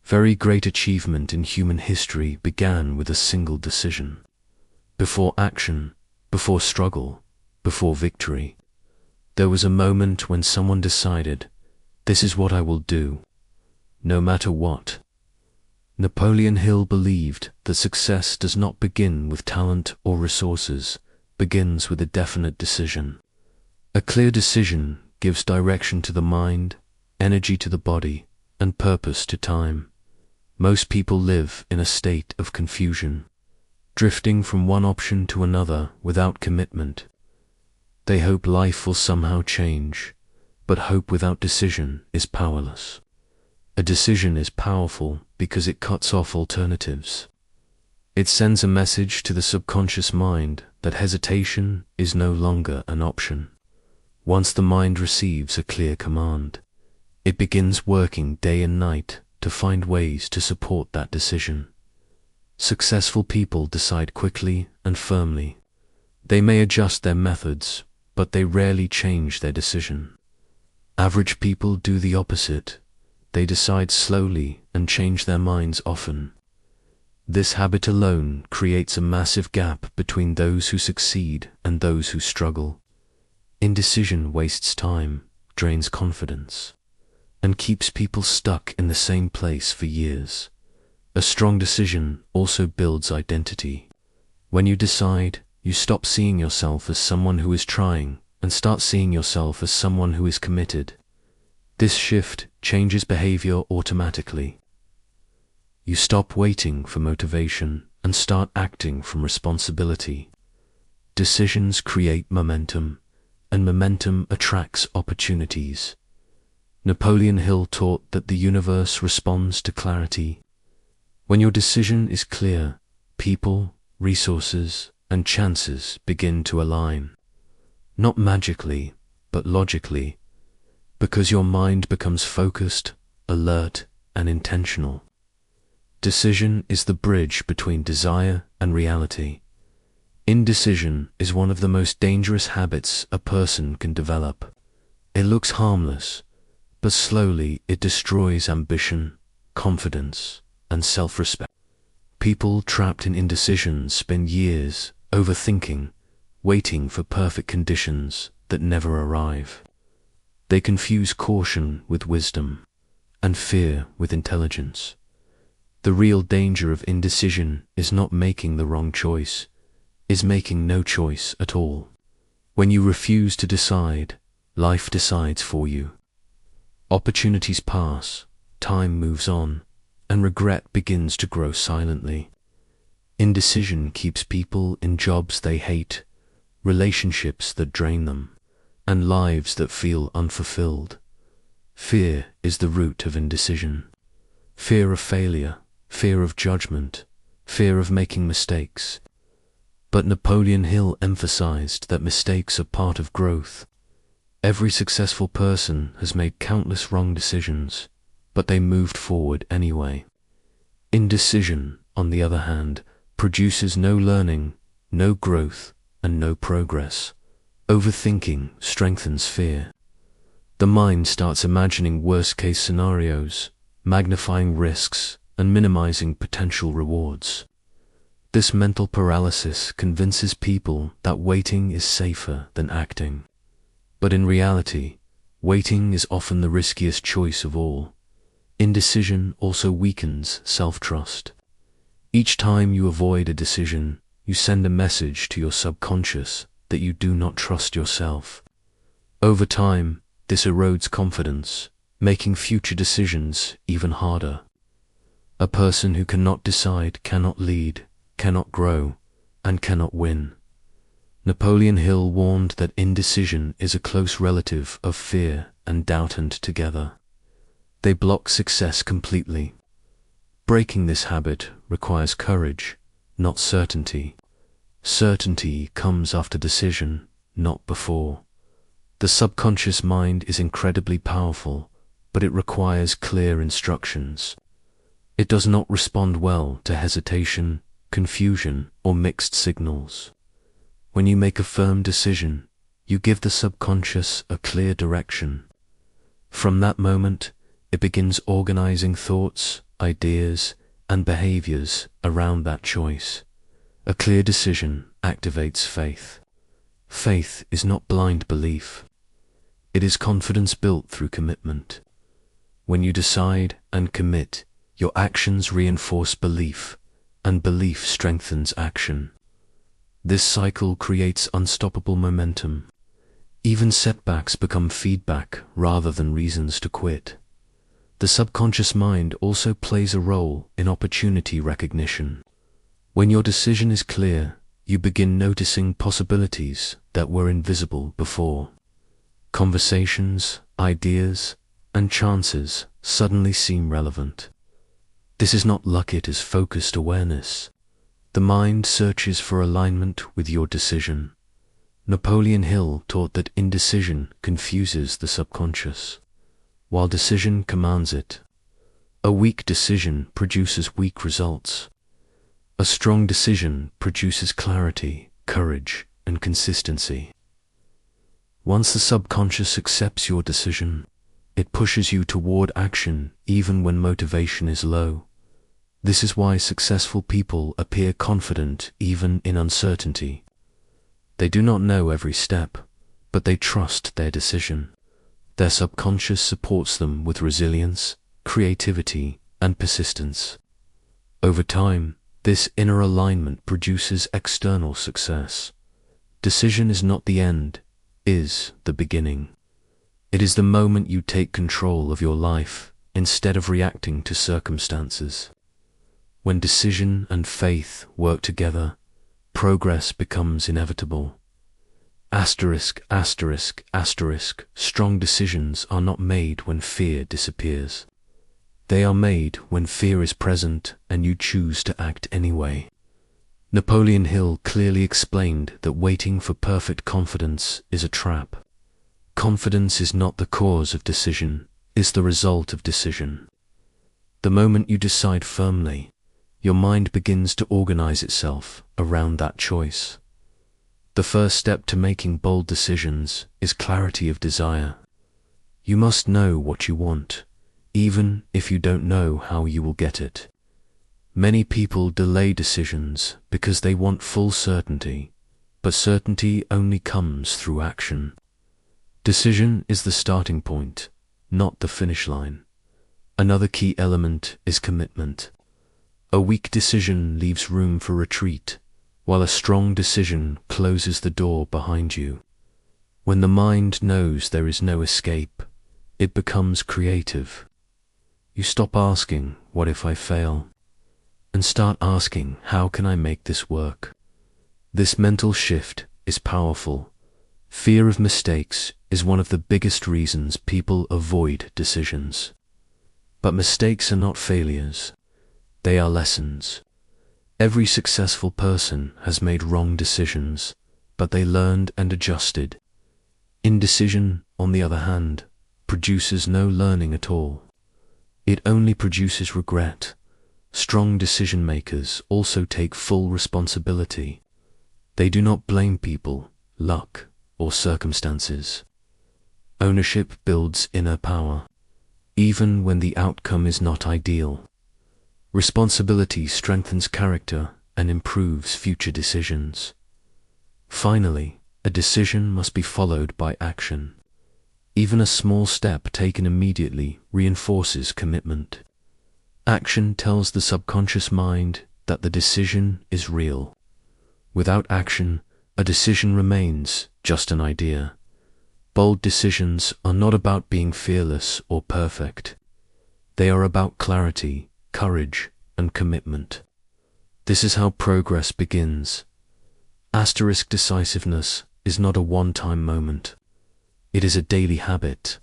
Very great achievement in human history began with a single decision. Before action, before struggle, before victory, there was a moment when someone decided, "This is what I will do, no matter what." Napoleon Hill believed that success does not begin with talent or resources, begins with a definite decision. A clear decision gives direction to the mind, energy to the body, and purpose to time. Most people live in a state of confusion, drifting from one option to another without commitment. They hope life will somehow change, but hope without decision is powerless. A decision is powerful because it cuts off alternatives. It sends a message to the subconscious mind that hesitation is no longer an option. Once the mind receives a clear command, it begins working day and night to find ways to support that decision. Successful people decide quickly and firmly. They may adjust their methods, but they rarely change their decision. Average people do the opposite. They decide slowly and change their minds often. This habit alone creates a massive gap between those who succeed and those who struggle. Indecision wastes time, drains confidence, and keeps people stuck in the same place for years. A strong decision also builds identity. When you decide, you stop seeing yourself as someone who is trying and start seeing yourself as someone who is committed. This shift changes behavior automatically. You stop waiting for motivation and start acting from responsibility. Decisions create momentum, and momentum attracts opportunities. Napoleon Hill taught that the universe responds to clarity. When your decision is clear, people, resources, and chances begin to align. Not magically, but logically, because your mind becomes focused, alert, and intentional. Decision is the bridge between desire and reality. Indecision is one of the most dangerous habits a person can develop. It looks harmless, but slowly it destroys ambition, confidence, and self-respect. People trapped in indecision spend years overthinking, waiting for perfect conditions that never arrive. They confuse caution with wisdom, and fear with intelligence. The real danger of indecision is not making the wrong choice, is making no choice at all. When you refuse to decide, life decides for you. Opportunities pass, time moves on, and regret begins to grow silently. Indecision keeps people in jobs they hate, relationships that drain them, and lives that feel unfulfilled. Fear is the root of indecision. Fear of failure, fear of judgment, fear of making mistakes. But Napoleon Hill emphasized that mistakes are part of growth. Every successful person has made countless wrong decisions, but they moved forward anyway. Indecision, on the other hand, produces no learning, no growth, and no progress. Overthinking strengthens fear. The mind starts imagining worst-case scenarios, magnifying risks, and minimizing potential rewards. This mental paralysis convinces people that waiting is safer than acting. But in reality, waiting is often the riskiest choice of all. Indecision also weakens self-trust. Each time you avoid a decision, you send a message to your subconscious that you do not trust yourself. Over time, this erodes confidence, making future decisions even harder. A person who cannot decide cannot lead, cannot grow, and cannot win. Napoleon Hill warned that indecision is a close relative of fear and doubt, and together they block success completely. Breaking this habit requires courage, not certainty. Certainty comes after decision, not before. The subconscious mind is incredibly powerful, but it requires clear instructions. It does not respond well to hesitation, confusion, or mixed signals. When you make a firm decision, you give the subconscious a clear direction. From that moment, it begins organizing thoughts, ideas, and behaviors around that choice. A clear decision activates faith. Faith is not blind belief. It is confidence built through commitment. When you decide and commit, your actions reinforce belief, and belief strengthens action. This cycle creates unstoppable momentum. Even setbacks become feedback rather than reasons to quit. The subconscious mind also plays a role in opportunity recognition. When your decision is clear, you begin noticing possibilities that were invisible before. Conversations, ideas, and chances suddenly seem relevant. This is not luck, it is focused awareness. The mind searches for alignment with your decision. Napoleon Hill taught that indecision confuses the subconscious, while decision commands it. A weak decision produces weak results. A strong decision produces clarity, courage, and consistency. Once the subconscious accepts your decision, it pushes you toward action even when motivation is low. This is why successful people appear confident even in uncertainty. They do not know every step, but they trust their decision. Their subconscious supports them with resilience, creativity, and persistence. Over time, this inner alignment produces external success. Decision is not the end, is the beginning. It is the moment you take control of your life instead of reacting to circumstances. When decision and faith work together, progress becomes inevitable. Asterisk, asterisk, asterisk, strong decisions are not made when fear disappears. They are made when fear is present and you choose to act anyway. Napoleon Hill clearly explained that waiting for perfect confidence is a trap. Confidence is not the cause of decision, it's the result of decision. The moment you decide firmly, your mind begins to organize itself around that choice. The first step to making bold decisions is clarity of desire. You must know what you want, even if you don't know how you will get it. Many people delay decisions because they want full certainty, but certainty only comes through action. Decision is the starting point, not the finish line. Another key element is commitment. A weak decision leaves room for retreat, while a strong decision closes the door behind you. When the mind knows there is no escape, it becomes creative. You stop asking, "What if I fail?" and start asking, "How can I make this work?" This mental shift is powerful. Fear of mistakes is one of the biggest reasons people avoid decisions. But mistakes are not failures. They are lessons. Every successful person has made wrong decisions, but they learned and adjusted. Indecision, on the other hand, produces no learning at all. It only produces regret. Strong decision makers also take full responsibility. They do not blame people, luck, or circumstances. Ownership builds inner power, even when the outcome is not ideal. Responsibility strengthens character and improves future decisions. Finally, a decision must be followed by action. Even a small step taken immediately reinforces commitment. Action tells the subconscious mind that the decision is real. Without action, a decision remains just an idea. Bold decisions are not about being fearless or perfect. They are about clarity, courage, and commitment. This is how progress begins. Asterisk decisiveness is not a one-time moment. It is a daily habit.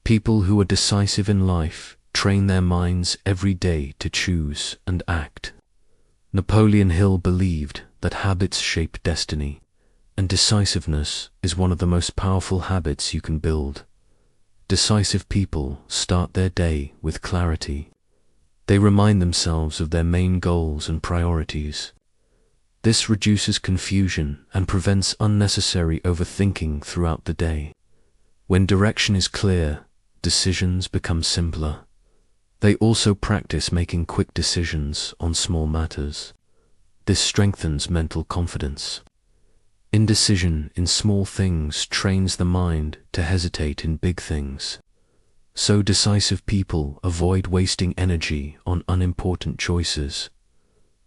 People who are decisive in life train their minds every day to choose and act. Napoleon Hill believed that habits shape destiny, and decisiveness is one of the most powerful habits you can build. Decisive people start their day with clarity. They remind themselves of their main goals and priorities. This reduces confusion and prevents unnecessary overthinking throughout the day. When direction is clear, decisions become simpler. They also practice making quick decisions on small matters. This strengthens mental confidence. Indecision in small things trains the mind to hesitate in big things. So decisive people avoid wasting energy on unimportant choices.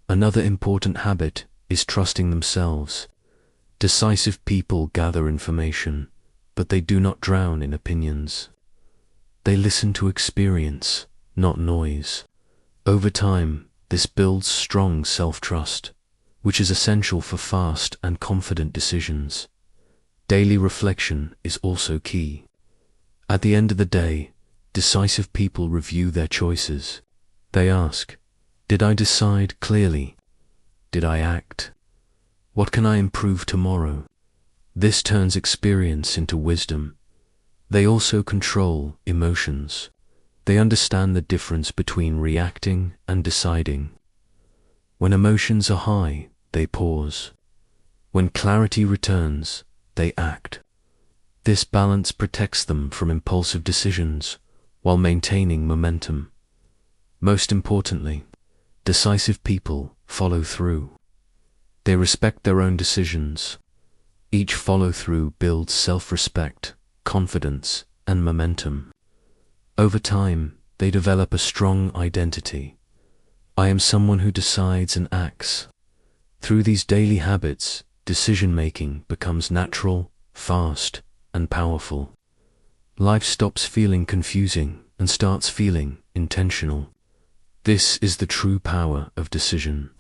Another important habit is trusting themselves. Decisive people gather information, but they do not drown in opinions. They listen to experience, not noise. Over time, this builds strong self-trust, which is essential for fast and confident decisions. Daily reflection is also key. At the end of the day, decisive people review their choices. They ask, did I decide clearly? Did I act? What can I improve tomorrow? This turns experience into wisdom. They also control emotions. They understand the difference between reacting and deciding. When emotions are high, they pause. When clarity returns, they act. This balance protects them from impulsive decisions while maintaining momentum. Most importantly, decisive people follow through. They respect their own decisions. Each follow-through builds self-respect, confidence, and momentum. Over time, they develop a strong identity. I am someone who decides and acts. Through these daily habits, decision-making becomes natural, fast, and powerful. Life stops feeling confusing and starts feeling intentional. This is the true power of decision.